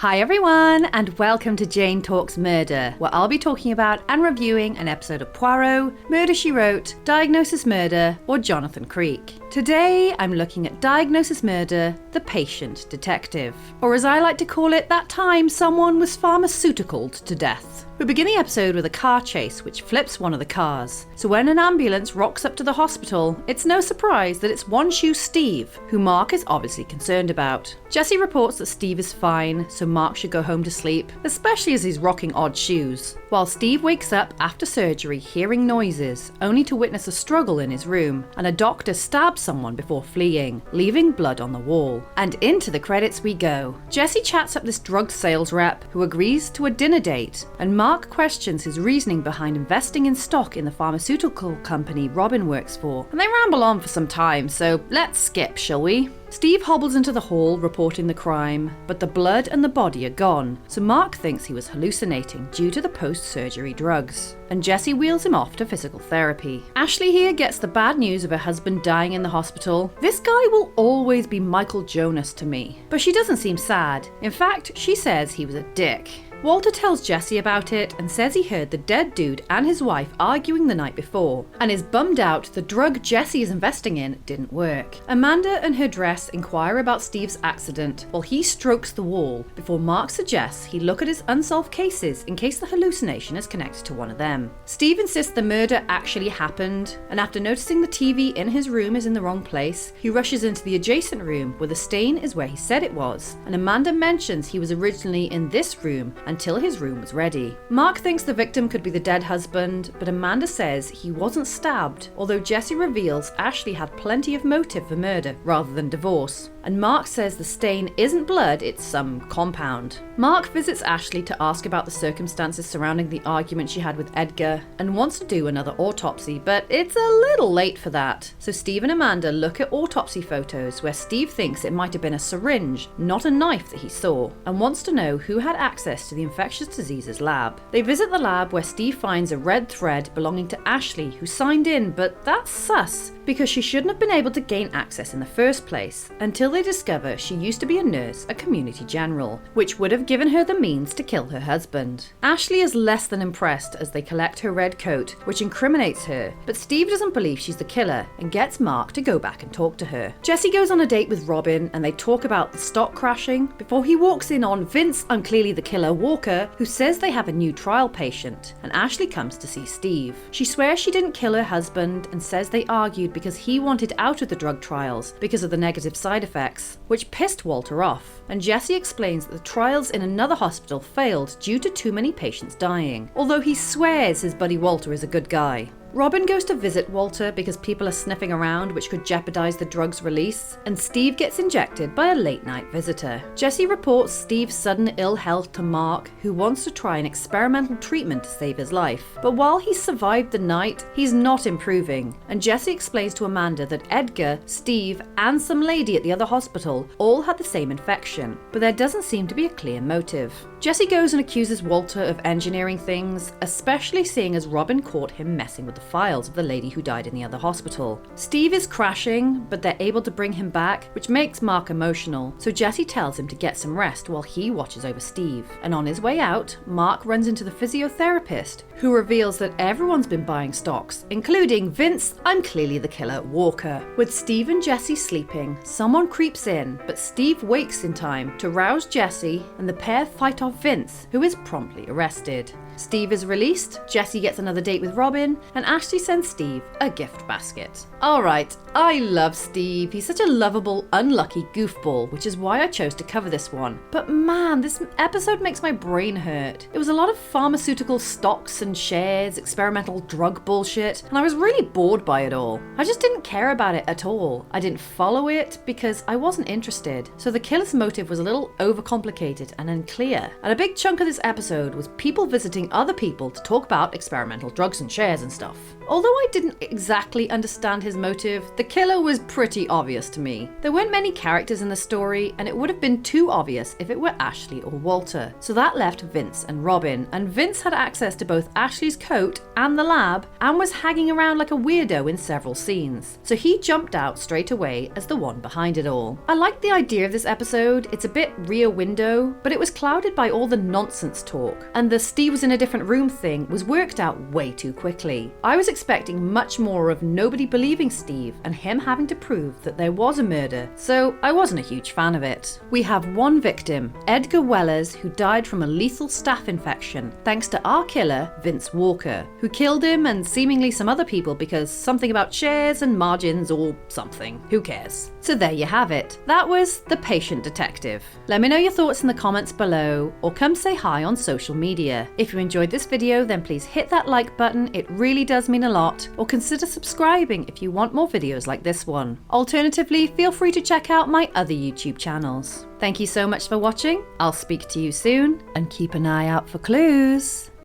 Hi everyone, and welcome to Jane Talks Murder, where I'll be talking about and reviewing an episode of Poirot, Murder, She Wrote, Diagnosis Murder, or Jonathan Creek. Today, I'm looking at Diagnosis Murder, The Patient Detective. Or as I like to call it, that time someone was pharmaceuticaled to death. We begin the episode with a car chase which flips one of the cars. So when an ambulance rocks up to the hospital, it's no surprise that it's One Shoe Steve, who Mark is obviously concerned about. Jesse reports that Steve is fine, so Mark should go home to sleep, especially as he's rocking odd shoes. While Steve wakes up after surgery hearing noises, only to witness a struggle in his room, and a doctor stabs someone before fleeing, leaving blood on the wall. And into the credits we go. Jesse chats up this drug sales rep, who agrees to a dinner date, and Mark questions his reasoning behind investing in stock in the pharmaceutical company Robin works for, and they ramble on for some time, so let's skip, shall we? Steve hobbles into the hall reporting the crime, but the blood and the body are gone, so Mark thinks he was hallucinating due to the post-surgery drugs, and Jesse wheels him off to physical therapy. Ashley here gets the bad news of her husband dying in the hospital. This guy will always be Michael Jonas to me, but she doesn't seem sad. In fact, she says he was a dick. Walter tells Jesse about it and says he heard the dead dude and his wife arguing the night before, and is bummed out the drug Jesse is investing in didn't work. Amanda and her dress inquire about Steve's accident while he strokes the wall before Mark suggests he look at his unsolved cases in case the hallucination is connected to one of them. Steve insists the murder actually happened, and after noticing the TV in his room is in the wrong place, he rushes into the adjacent room where the stain is where he said it was, and Amanda mentions he was originally in this room until his room was ready. Mark thinks the victim could be the dead husband, but Amanda says he wasn't stabbed, although Jesse reveals Ashley had plenty of motive for murder rather than divorce. And Mark says the stain isn't blood, it's some compound. Mark visits Ashley to ask about the circumstances surrounding the argument she had with Edgar, and wants to do another autopsy, but it's a little late for that. So Steve and Amanda look at autopsy photos where Steve thinks it might have been a syringe, not a knife that he saw, and wants to know who had access to the infectious diseases lab. They visit the lab where Steve finds a red thread belonging to Ashley, who signed in, but that's sus, because she shouldn't have been able to gain access in the first place, until they discover she used to be a nurse at Community General, which would have given her the means to kill her husband. Ashley is less than impressed as they collect her red coat, which incriminates her, but Steve doesn't believe she's the killer and gets Mark to go back and talk to her. Jesse goes on a date with Robin and they talk about the stock crashing before he walks in on Vince, I'm clearly the killer, Walker, who says they have a new trial patient, and Ashley comes to see Steve. She swears she didn't kill her husband and says they argued because he wanted out of the drug trials because of the negative side effects, which pissed Walter off, and Jesse explains that the trials in another hospital failed due to too many patients dying, although he swears his buddy Walter is a good guy. Robin goes to visit Walter because people are sniffing around, which could jeopardize the drug's release, and Steve gets injected by a late-night visitor. Jesse reports Steve's sudden ill health to Mark, who wants to try an experimental treatment to save his life. But while he's survived the night, he's not improving, and Jesse explains to Amanda that Edgar, Steve, and some lady at the other hospital all had the same infection, but there doesn't seem to be a clear motive. Jesse goes and accuses Walter of engineering things, especially seeing as Robin caught him messing with the files of the lady who died in the other hospital. Steve is crashing, but they're able to bring him back, which makes Mark emotional, so Jesse tells him to get some rest while he watches over Steve. And on his way out, Mark runs into the physiotherapist, who reveals that everyone's been buying stocks, including Vince, I'm clearly the killer, Walker. With Steve and Jesse sleeping, someone creeps in, but Steve wakes in time to rouse Jesse, and the pair fight off Vince, who is promptly arrested. Steve is released, Jesse gets another date with Robin, and Ashley sends Steve a gift basket. Alright, I love Steve. He's such a lovable, unlucky goofball, which is why I chose to cover this one. But man, this episode makes my brain hurt. It was a lot of pharmaceutical stocks and shares, experimental drug bullshit, and I was really bored by it all. I just didn't care about it at all. I didn't follow it because I wasn't interested. So the killer's motive was a little overcomplicated and unclear. And a big chunk of this episode was people visiting other people to talk about experimental drugs and shares and stuff. Although I didn't exactly understand his motive, the killer was pretty obvious to me. There weren't many characters in the story, and it would have been too obvious if it were Ashley or Walter. So that left Vince and Robin, and Vince had access to both Ashley's coat and the lab, and was hanging around like a weirdo in several scenes. So he jumped out straight away as the one behind it all. I liked the idea of this episode. It's a bit Rear Window, but it was clouded by all the nonsense talk, and the Steve was in a different room thing was worked out way too quickly. I was expecting much more of nobody believing Steve and him having to prove that there was a murder, so I wasn't a huge fan of it. We have one victim, Edgar Wellers, who died from a lethal staph infection thanks to our killer, Vince Walker, who killed him and seemingly some other people because something about shares and margins or something. Who cares? So there you have it. That was The Patient Detective. Let me know your thoughts in the comments below, or come say hi on social media. If you enjoyed this video, then please hit that like button, it really does mean a lot, or consider subscribing if you want more videos like this one. Alternatively, feel free to check out my other YouTube channels. Thank you so much for watching, I'll speak to you soon, and keep an eye out for clues.